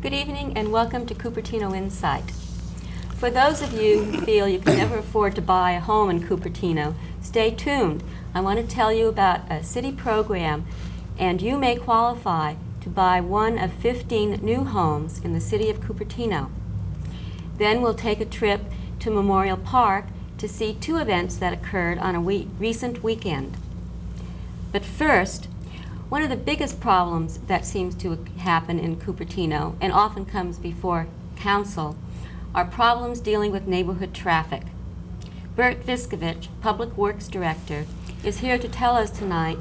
Good evening and welcome to Cupertino Insight. For those of you who feel you can never afford to buy a home in Cupertino, stay tuned. I want to tell you about a city program, and you may qualify to buy one of 15 new homes in the city of Cupertino. Then we'll take a trip to Memorial Park to see two events that occurred on a recent weekend. But first, one of the biggest problems that seems to happen in Cupertino and often comes before council are problems dealing with neighborhood traffic. Bert Viskovich, Public Works Director, is here to tell us tonight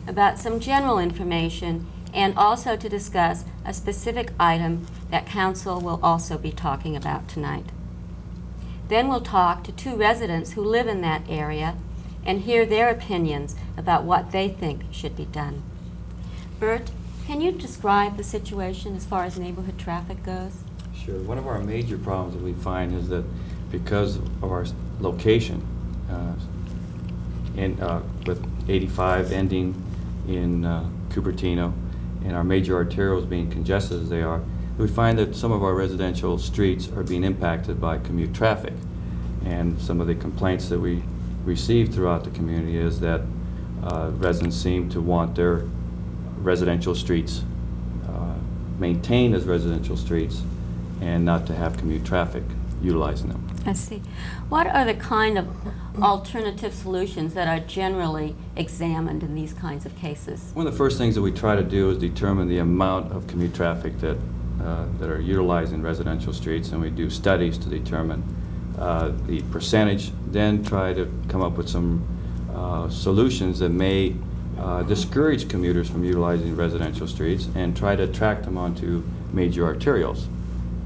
about some general information and also to discuss a specific item that council will also be talking about tonight. Then we'll talk to two residents who live in that area and hear their opinions about what they think should be done. Bert, can you describe the situation as far as neighborhood traffic goes? Sure. One of our major problems that we find is that because of our location, with 85 ending in Cupertino and our major arterials being congested as they are, we find that some of our residential streets are being impacted by commute traffic. And some of the complaints that we receive throughout the community is that residents seem to want their residential streets maintained as residential streets and not to have commute traffic utilizing them. I see. What are the kind of alternative solutions that are generally examined in these kinds of cases? One of the first things that we try to do is determine the amount of commute traffic that are utilizing residential streets, and we do studies to determine the percentage, then try to come up with some solutions that may discourage commuters from utilizing residential streets and try to attract them onto major arterials,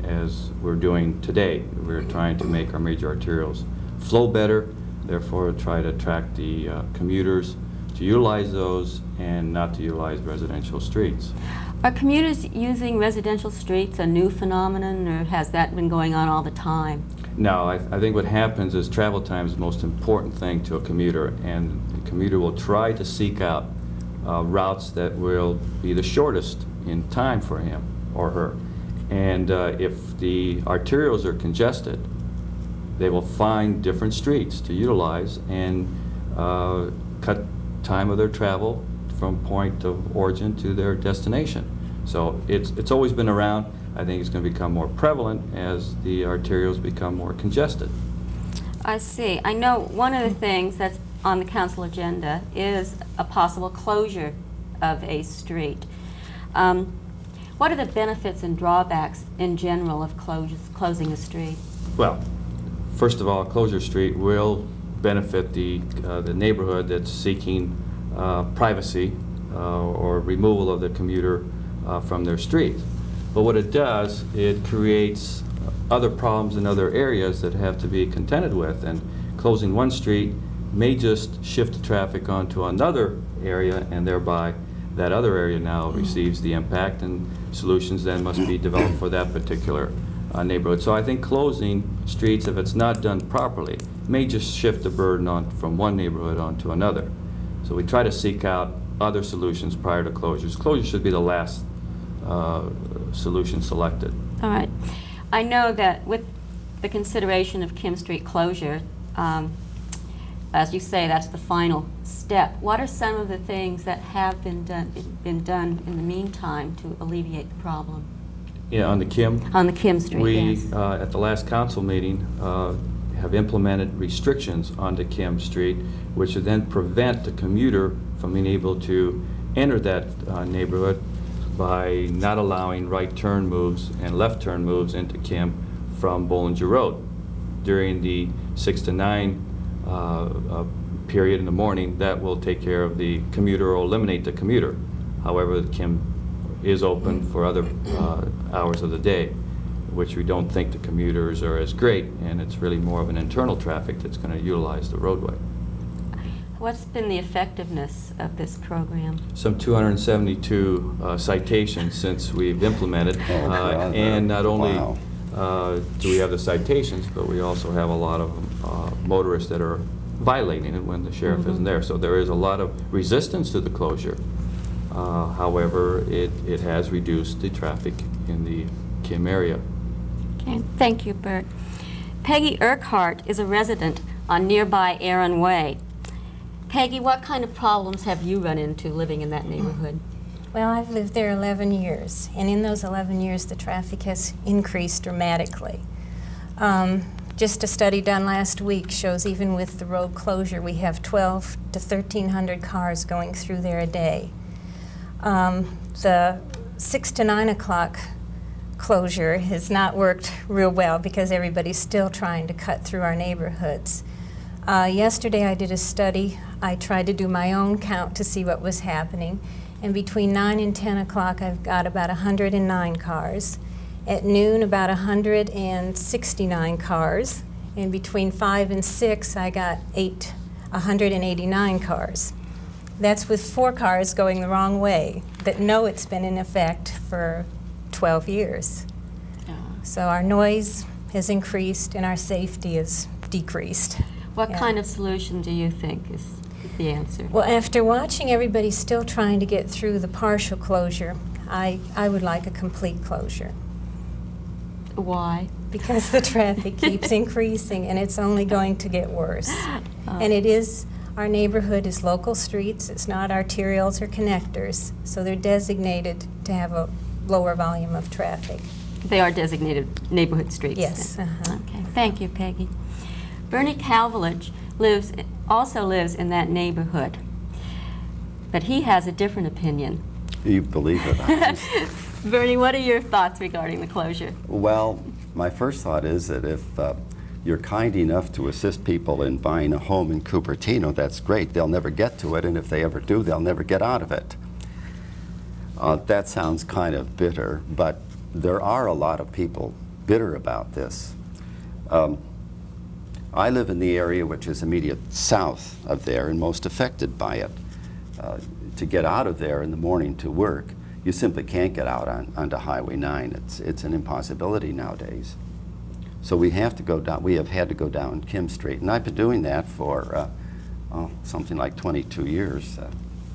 as we're doing today. We're trying to make our major arterials flow better, therefore try to attract the commuters to utilize those and not to utilize residential streets. Are commuters using residential streets a new phenomenon, or has that been going on all the time? No, I think what happens is travel time is the most important thing to a commuter, and the commuter will try to seek out routes that will be the shortest in time for him or her. And if the arterials are congested, they will find different streets to utilize and cut time of their travel from point of origin to their destination. So it's always been around. I think it's going to become more prevalent as the arterials become more congested. I see. I know one of the things that's on the council agenda is a possible closure of a street. What are the benefits and drawbacks in general of closing a street? Well, first of all, closure street will benefit the neighborhood that's seeking privacy or removal of the commuter from their street. But what it does, it creates other problems in other areas that have to be contended with, and closing one street may just shift the traffic onto another area, and thereby that other area now receives the impact, and solutions then must be developed for that particular neighborhood. So I think closing streets, if it's not done properly, may just shift the burden on from one neighborhood onto another. So we try to seek out other solutions prior to closures. Closure should be the last solution selected. All right. I know that with the consideration of Kim Street closure, as you say, that's the final step. What are some of the things that have been done in the meantime to alleviate the problem? Yeah, on the Kim? On the Kim Street, we, yes. At the last council meeting, have implemented restrictions onto Kim Street, which would then prevent the commuter from being able to enter that neighborhood by not allowing right turn moves and left turn moves into Kim from Bollinger Road. During the 6 to 9 period in the morning, that will take care of the commuter or eliminate the commuter. However, Kim is open for other hours of the day, which we don't think the commuters are as great, and it's really more of an internal traffic that's going to utilize the roadway. What's been the effectiveness of this program? Some 272 citations since we've implemented, and not only do we have the citations, but we also have a lot of motorists that are violating it when the sheriff isn't there. So there is a lot of resistance to the closure. However, it has reduced the traffic in the Kim area. Okay, thank you, Bert. Peggy Urquehart is a resident on nearby Aaron Way. Peggy, what kind of problems have you run into living in that neighborhood? Well, I've lived there 11 years, and in those 11 years, the traffic has increased dramatically. Just a study done last week shows even with the road closure, we have 12 to 1,300 cars going through there a day. The 6 to 9 o'clock closure has not worked real well because everybody's still trying to cut through our neighborhoods. Yesterday I did a study. I tried to do my own count to see what was happening, and between 9 and 10 o'clock I've got about 109 cars. At noon, about 169 cars, and between 5 and 6, I got 189 cars. That's with 4 cars going the wrong way that know it's been in effect for 12 years. So our noise has increased and our safety has decreased. What kind of solution do you think is the answer? Well, after watching everybody still trying to get through the partial closure, I would like a complete closure. Why? Because the traffic keeps increasing and it's only going to get worse. And our neighborhood is local streets, it's not arterials or connectors, so they're designated to have a lower volume of traffic. They are designated neighborhood streets? Yes. Okay, thank you, Peggy. Bernie Kalvelage also lives in that neighborhood, but he has a different opinion. You believe it? Bernie, what are your thoughts regarding the closure? Well, my first thought is that if you're kind enough to assist people in buying a home in Cupertino, that's great. They'll never get to it, and if they ever do, they'll never get out of it. That sounds kind of bitter, but there are a lot of people bitter about this. I live in the area which is immediate south of there and most affected by it. To get out of there in the morning to work, you simply can't get out onto Highway 9. It's an impossibility nowadays. So we have had to go down Kim Street, and I've been doing that for something like 22 years.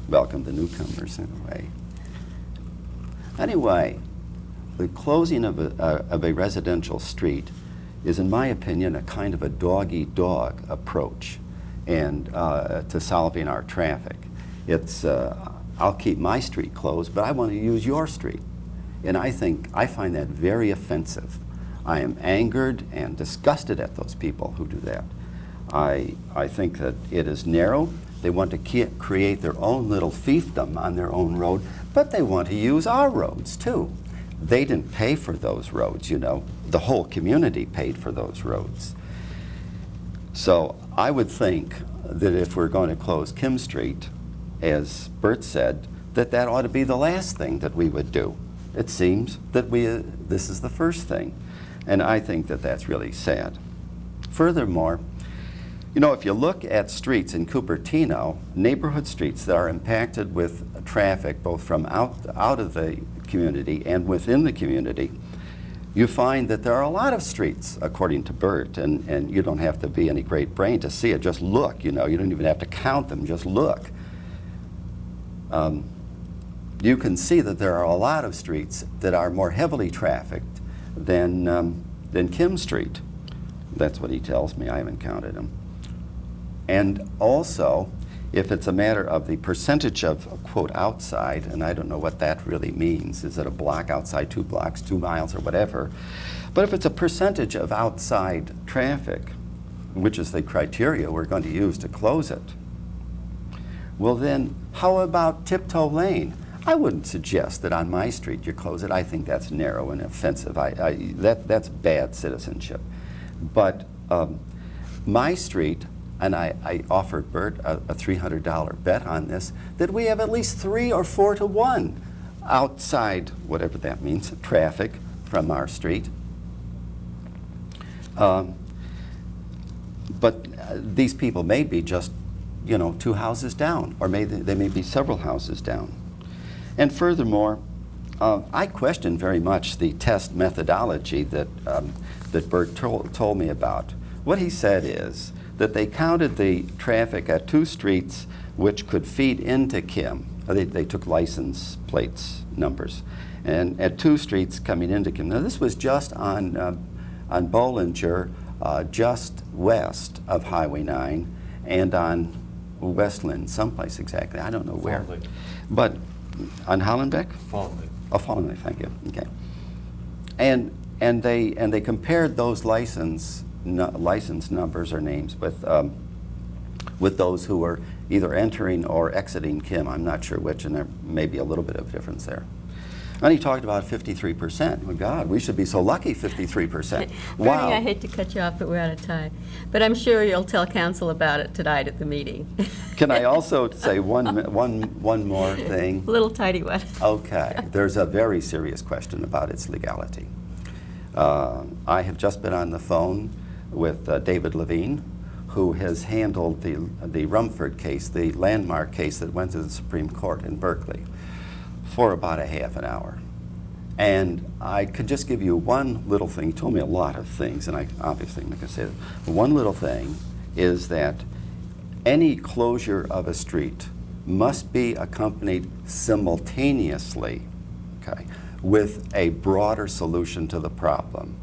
Welcome the newcomers in a way. Anyway, the closing of a residential street is, in my opinion, a kind of a dog-eat-dog approach and to solving our traffic. It's I'll keep my street closed, but I want to use your street. And I find that very offensive. I am angered and disgusted at those people who do that. I think that it is narrow. They want to create their own little fiefdom on their own road, but they want to use our roads too. They didn't pay for those roads, you know. The whole community paid for those roads. So I would think that if we're going to close Kim Street, as Bert said, that ought to be the last thing that we would do. It seems that this is the first thing. And I think that that's really sad. Furthermore, you know, if you look at streets in Cupertino, neighborhood streets that are impacted with traffic both from out of the community and within the community, you find that there are a lot of streets, according to Bert, and you don't have to be any great brain to see it. Just look, you know, you don't even have to count them, just look. You can see that there are a lot of streets that are more heavily trafficked than Kim Street. That's what he tells me. I haven't counted them. And also, if it's a matter of the percentage of, quote, outside, and I don't know what that really means. Is it a block outside, 2 blocks, 2 miles, or whatever? But if it's a percentage of outside traffic, which is the criteria we're going to use to close it, well then, how about Tiptoe Lane? I wouldn't suggest that on my street you close it. I think that's narrow and offensive. That's bad citizenship. But my street, and I offered Bert a $300 bet on this, that we have at least 3 or 4 to 1 outside, whatever that means, traffic from our street. But these people may be just, you know, 2 houses down, or they may be several houses down. And furthermore, I question very much the test methodology that Bert told me about. What he said is that they counted the traffic at 2 streets which could feed into Kim. They took license plates numbers. And at 2 streets coming into Now this was just on Bollinger, just west of Highway 9, and on Westland, someplace exactly, I don't know where. Fallenbeck. But on Hollenbeck? Fallenbeck. Oh, Fallenbeck, thank you. Okay. And they compared those license numbers or names with those who were either entering or exiting Kim. I'm not sure which, and there may be a little bit of difference there. And he talked about 53%. Oh, God, we should be so lucky, 53%. Wow. Bernie, I hate to cut you off, but we're out of time. But I'm sure you'll tell council about it tonight at the meeting. Can I also say one more thing? Little tiny one. Okay. There's a very serious question about its legality. I have just been on the phone with David Levine, who has handled the Rumford case, the landmark case that went to the Supreme Court in Berkeley, for about a half an hour. And I could just give you one little thing. He told me a lot of things, and I obviously am not going to say that. But one little thing is that any closure of a street must be accompanied simultaneously, okay, with a broader solution to the problem.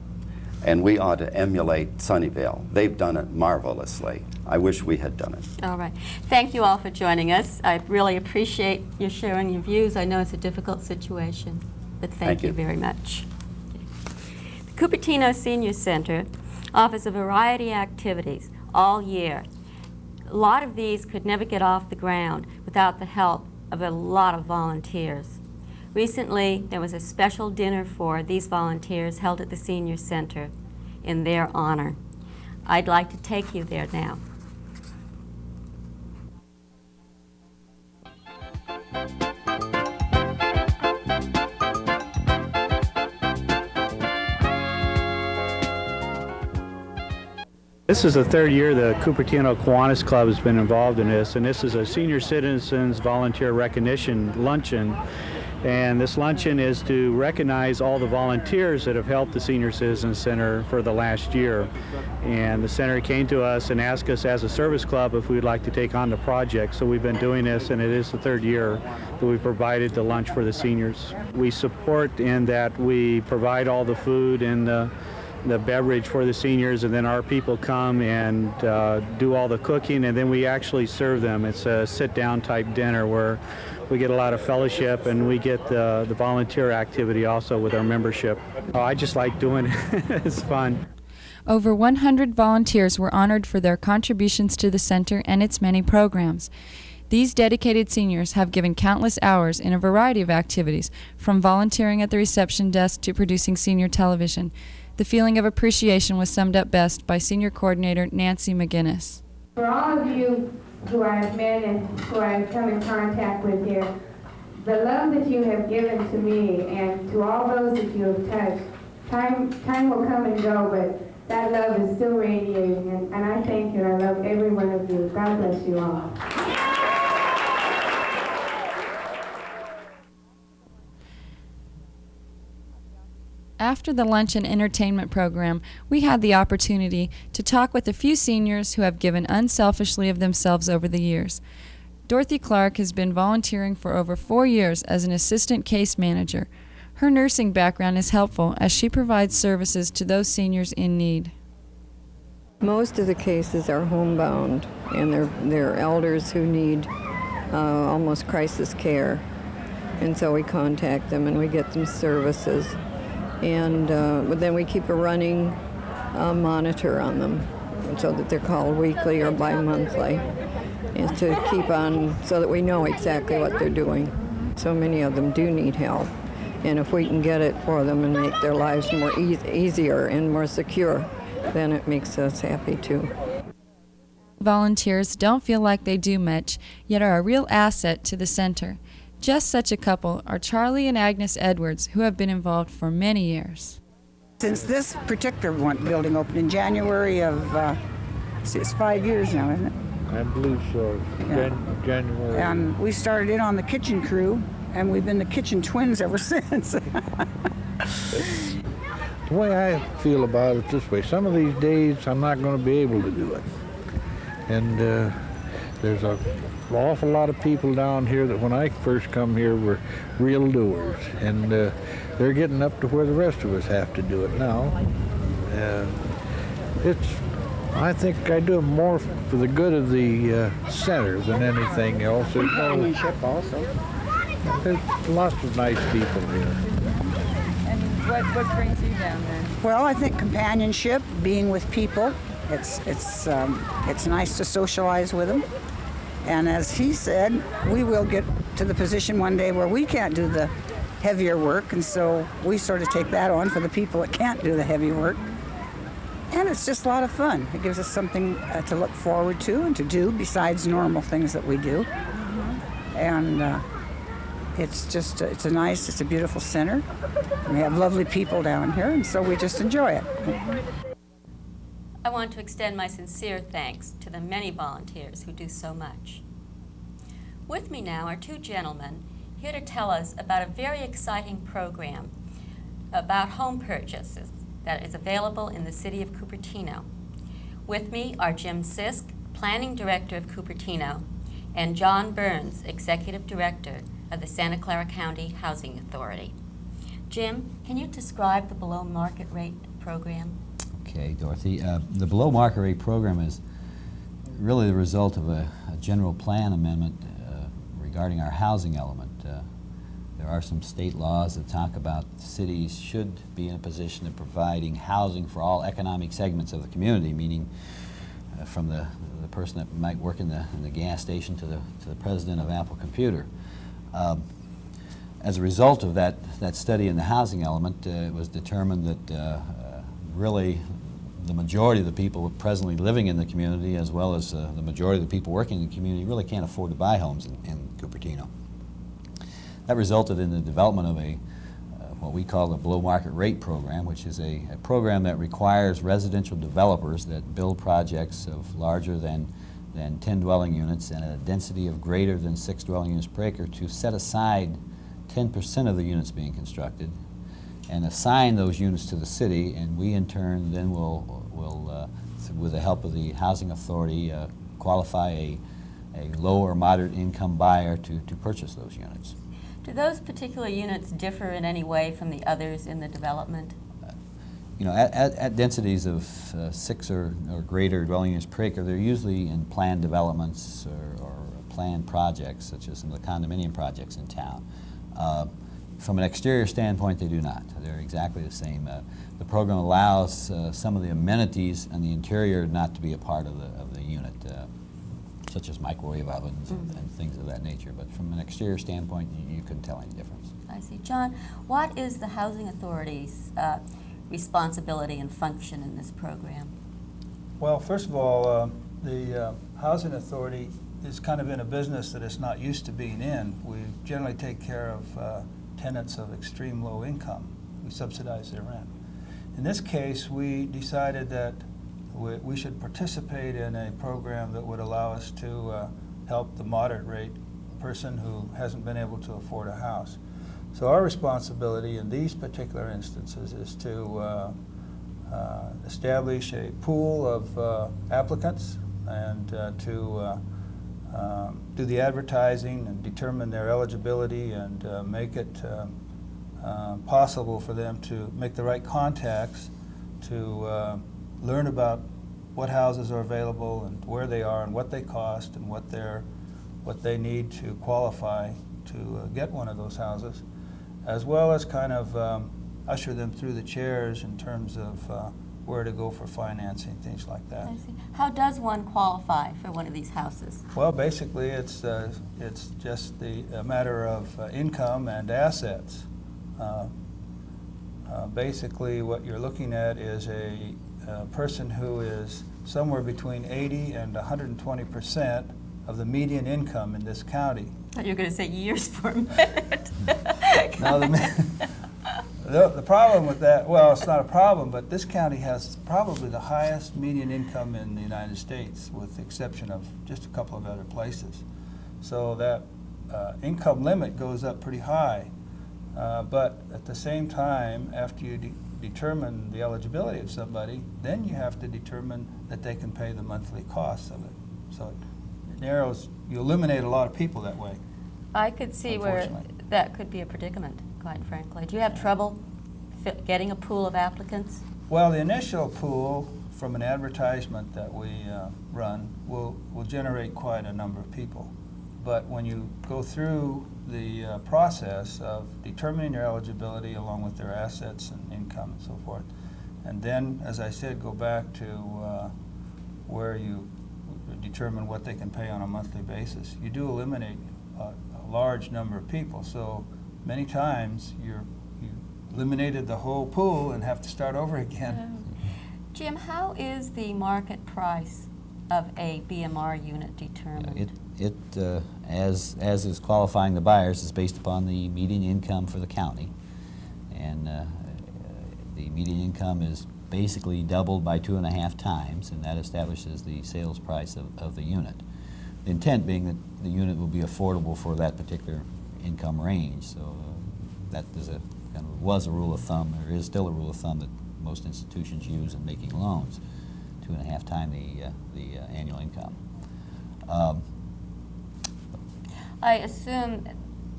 And we ought to emulate Sunnyvale. They've done it marvelously. I wish we had done it. All right. Thank you all for joining us. I really appreciate your sharing your views. I know it's a difficult situation, but thank you very much. The Cupertino Senior Center offers a variety of activities all year. A lot of these could never get off the ground without the help of a lot of volunteers. Recently, there was a special dinner for these volunteers held at the Senior Center in their honor. I'd like to take you there now. This is the 3rd year the Cupertino Kiwanis Club has been involved in this, and this is a Senior Citizens Volunteer Recognition Luncheon. And this luncheon is to recognize all the volunteers that have helped the Senior Citizens Center for the last year. And the center came to us and asked us as a service club if we'd like to take on the project. So we've been doing this, and it is the 3rd year that we provided the lunch for the seniors. We support in that we provide all the food and the beverage for the seniors, and then our people come and do all the cooking, and then we actually serve them. It's a sit-down type dinner where we get a lot of fellowship, and we get the volunteer activity also with our membership. Oh, I just like doing it. It's fun. Over 100 volunteers were honored for their contributions to the center and its many programs. These dedicated seniors have given countless hours in a variety of activities, from volunteering at the reception desk to producing senior television. The feeling of appreciation was summed up best by Senior Coordinator Nancy McGinnis. For all of you who I've met and who I've come in contact with here, the love that you have given to me and to all those that you have touched, time will come and go, but that love is still radiating, and I thank you, and I love every one of you. God bless you all. After the lunch and entertainment program, we had the opportunity to talk with a few seniors who have given unselfishly of themselves over the years. Dorothy Clark has been volunteering for over 4 years as an assistant case manager. Her nursing background is helpful as she provides services to those seniors in need. Most of the cases are homebound, and they're elders who need almost crisis care. And so we contact them and we get them services. And but then we keep a running monitor on them so that they're called weekly or bi-monthly, and to keep on so that we know exactly what they're doing. So many of them do need help, and if we can get it for them and make their lives more easier and more secure, then it makes us happy too. Volunteers don't feel like they do much, yet are a real asset to the center. Just such a couple are Charlie and Agnes Edwards, who have been involved for many years. Since this particular building opened in January of, it's 5 years now, isn't it? I believe so. Yeah. January. And we started in on the kitchen crew, and we've been the kitchen twins ever since. The way I feel about it this way, some of these days I'm not going to be able to do it. And there's a awful lot of people down here that when I first come here were real doers, and they're getting up to where the rest of us have to do it now. I think I do it more for the good of the center than anything else. Companionship also. There's lots of nice people here. And what brings you down then? Well, I think companionship, being with people, it's nice to socialize with them. And as he said, we will get to the position one day where we can't do the heavier work, and so we sort of take that on for the people that can't do the heavy work. And it's just a lot of fun. It gives us something to look forward to and to do besides normal things that we do. And it's a beautiful center. We have lovely people down here, and so we just enjoy it. I want to extend my sincere thanks to the many volunteers who do so much. With me now are two gentlemen here to tell us about a very exciting program about home purchases that is available in the city of Cupertino. With me are Jim Sisk, Planning Director of Cupertino, and John Burns, Executive Director of the Santa Clara County Housing Authority. Jim, can you describe the below market rate program? Okay, Dorothy. The below market rate program is really the result of a general plan amendment regarding our housing element. There are some state laws that talk about cities should be in a position of providing housing for all economic segments of the community, meaning from the person that might work in the gas station to the president of Apple Computer. As a result of that study in the housing element, it was determined that really the majority of the people presently living in the community, as well as the majority of the people working in the community, really can't afford to buy homes in Cupertino. That resulted in the development of what we call the below market rate program, which is a program that requires residential developers that build projects of larger than 10 dwelling units and a density of greater than 6 dwelling units per acre to set aside 10% of the units being constructed and assign those units to the city, and we in turn will with the help of the housing authority, qualify a low or moderate income buyer to purchase those units. Do those particular units differ in any way from the others in the development? You know, at densities of 6 or greater dwelling units per acre, they're usually in planned developments or planned projects, such as some of the condominium projects in town. From an exterior standpoint, they do not. They're exactly the same. The program allows some of the amenities in the interior not to be a part of the unit, such as microwave ovens and things of that nature. But from an exterior standpoint, you couldn't tell any difference. I see. John, what is the Housing Authority's responsibility and function in this program? Well, first of all, the Housing Authority is kind of in a business that it's not used to being in. We generally take care of tenants of extreme low income. We subsidize their rent. In this case, we decided that we should participate in a program that would allow us to help the moderate rate person who hasn't been able to afford a house. So our responsibility in these particular instances is to establish a pool of applicants and to do the advertising and determine their eligibility and make it possible for them to make the right contacts to learn about what houses are available and where they are and what they cost and what they need to qualify to get one of those houses, as well as kind of usher them through the chairs in terms of where to go for financing, things like that. I see. How does one qualify for one of these houses? Well, basically, it's just a matter of income and assets. Basically, what you're looking at is a person who is somewhere between 80 and 120% of the median income in this county. I thought you were going to say years for a minute. Now, the problem with that, well, it's not a problem, but this county has probably the highest median income in the United States, with the exception of just a couple of other places. So that income limit goes up pretty high. But at the same time, after you determine the eligibility of somebody, then you have to determine that they can pay the monthly costs of it. So narrows, you eliminate a lot of people that way. I could see where Unfortunately. that could be a predicament, quite frankly. Do you have trouble getting a pool of applicants? Well, the initial pool from an advertisement that we run will generate quite a number of people. But when you go through the process of determining their eligibility along with their assets and income and so forth, and then, as I said, go back to where you determine what they can pay on a monthly basis, you do eliminate a large number of people. So many times you eliminated the whole pool and have to start over again. Jim, how is the market price of a BMR unit determined? As is qualifying the buyers, is based upon the median income for the county. And the median income is basically doubled by 2.5 times, and that establishes the sales price of the unit. The intent being that the unit will be affordable for that particular income range. So that is was a rule of thumb, or is still a rule of thumb that most institutions use in making loans, 2.5 times the annual income. I assume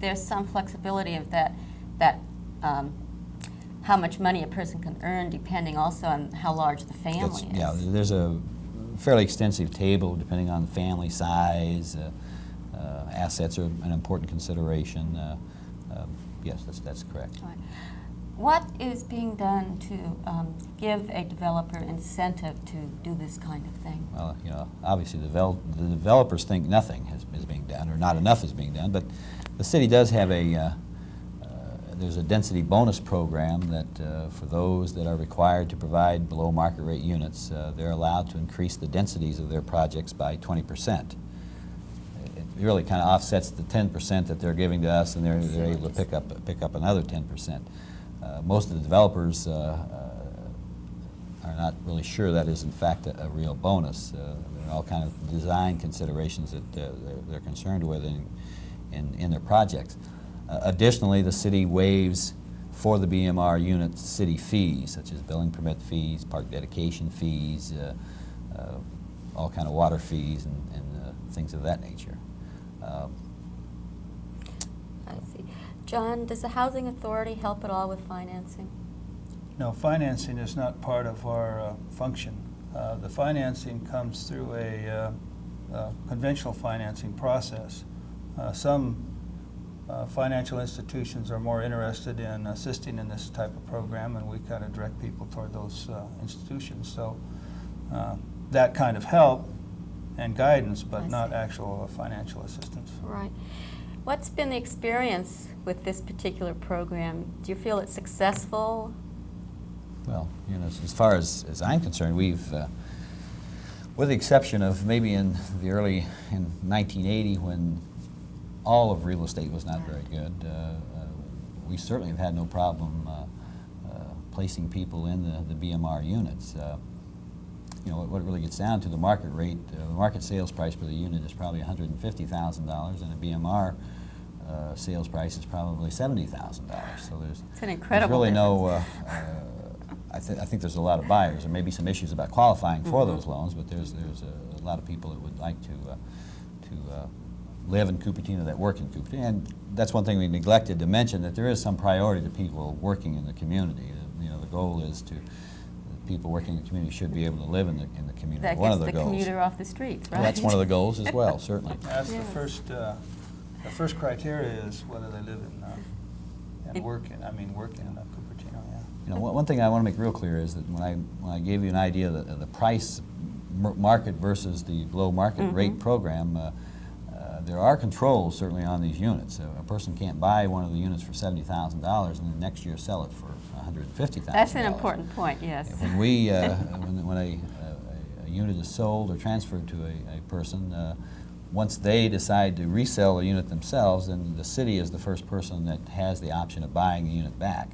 there's some flexibility of that how much money a person can earn depending also on how large the family is. Yeah, there's a fairly extensive table depending on family size. Assets are an important consideration. Yes, that's correct. All right. What is being done to give a developer incentive to do this kind of thing? Well, obviously the developers think nothing is being done, or not enough is being done, but the city does have there's a density bonus program that for those that are required to provide below market rate units, they're allowed to increase the densities of their projects by 20%. It really kind of offsets the 10% that they're giving to us, and they're able to pick up another 10%. Most of the developers are not really sure that is in fact a real bonus. There are all kind of design considerations that they're concerned with in their projects. Additionally, the city waives for the BMR units city fees, such as building permit fees, park dedication fees, all kind of water fees and things of that nature. I see. John, does the Housing Authority help at all with financing? No, financing is not part of our function. The financing comes through a conventional financing process. Some financial institutions are more interested in assisting in this type of program, and we kind of direct people toward those institutions. So that kind of help and guidance, but not actual financial assistance. Right. What's been the experience with this particular program? Do you feel it's successful? Well, as far as I'm concerned, we've, with the exception of maybe in 1980 when all of real estate was not very good, we certainly have had no problem placing people in the BMR units. What it really gets down to the market rate, the market sales price for the unit is probably $150,000, and a BMR sales price is probably $70,000. So there's really no. I think there's a lot of buyers. There may be some issues about qualifying for those loans, but there's a lot of people that would like to live in Cupertino, that work in Cupertino, and that's one thing we neglected to mention, that there is some priority to people working in the community. The goal is to people working in the community should be able to live in the community. That one gets of the goals. Commuter off the streets, right? Well, that's one of the goals as well, certainly. That's the first criteria is whether they live in and work in Cupertino. Yeah. One thing I want to make real clear is that when I gave you an idea of the price market versus the below market rate program, there are controls certainly on these units. A person can't buy one of the units for $70,000 and then next year sell it for $150,000. That's an important point, yes. When we, when a unit is sold or transferred to a person, once they decide to resell a unit themselves, then the city is the first person that has the option of buying the unit back,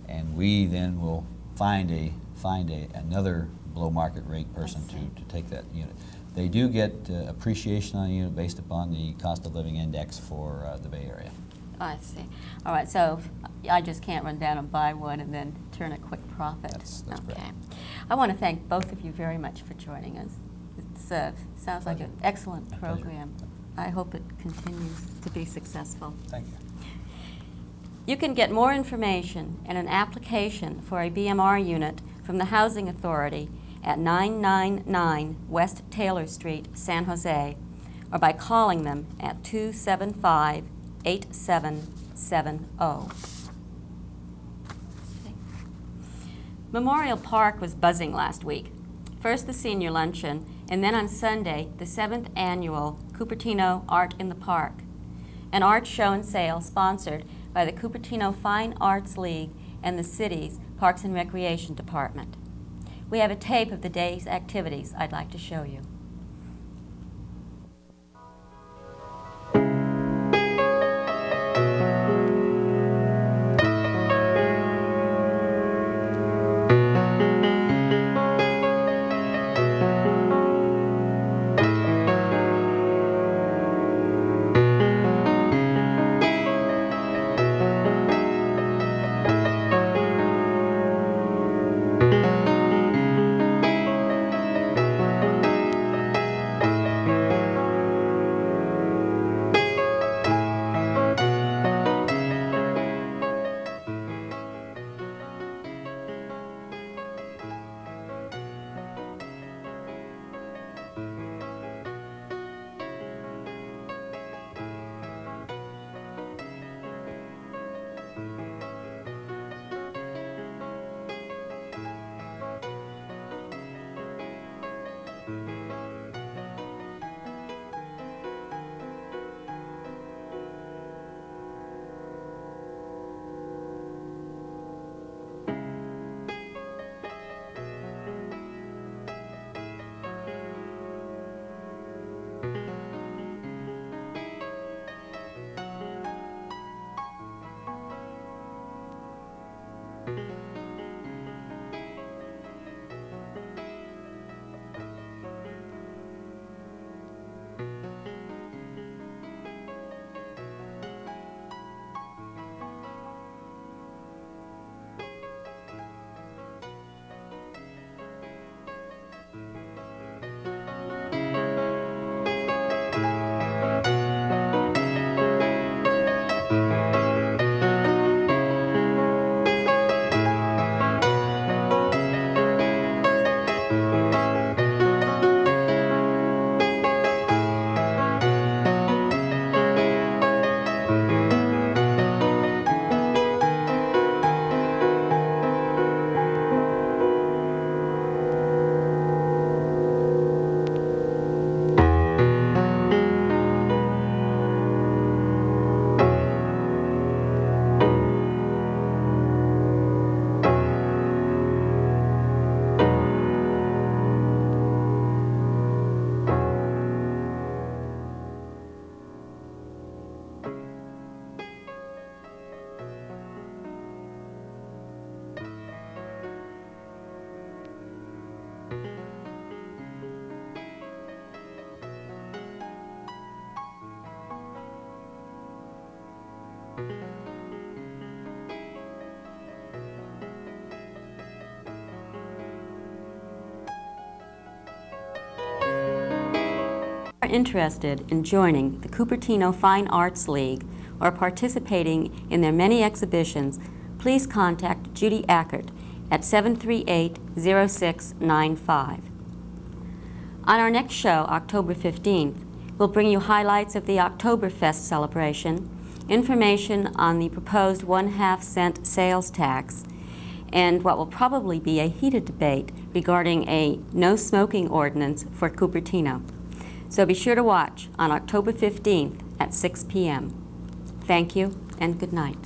and we then will find another below market rate person to take that unit. They do get appreciation on a unit based upon the cost of living index for the Bay Area. I see. All right, so I just can't run down and buy one and then turn a quick profit. That's okay. correct. I want to thank both of you very much for joining us. Sounds like an excellent program. I hope it continues to be successful. Thank you. You can get more information and an application for a BMR unit from the Housing Authority at 999 West Taylor Street, San Jose, or by calling them at 275-8770. Memorial Park was buzzing last week. First the senior luncheon, and then on Sunday, the 7th annual Cupertino Art in the Park, an art show and sale sponsored by the Cupertino Fine Arts League and the city's Parks and Recreation Department. We have a tape of the day's activities I'd like to show you. Are interested in joining the Cupertino Fine Arts League or participating in their many exhibitions, please contact Judy Ackert at 738-0695. On our next show, October 15th, we'll bring you highlights of the Oktoberfest celebration, information on the proposed 1/2 cent sales tax, and what will probably be a heated debate regarding a no smoking ordinance for Cupertino. So be sure to watch on October 15th at 6 p.m. Thank you and good night.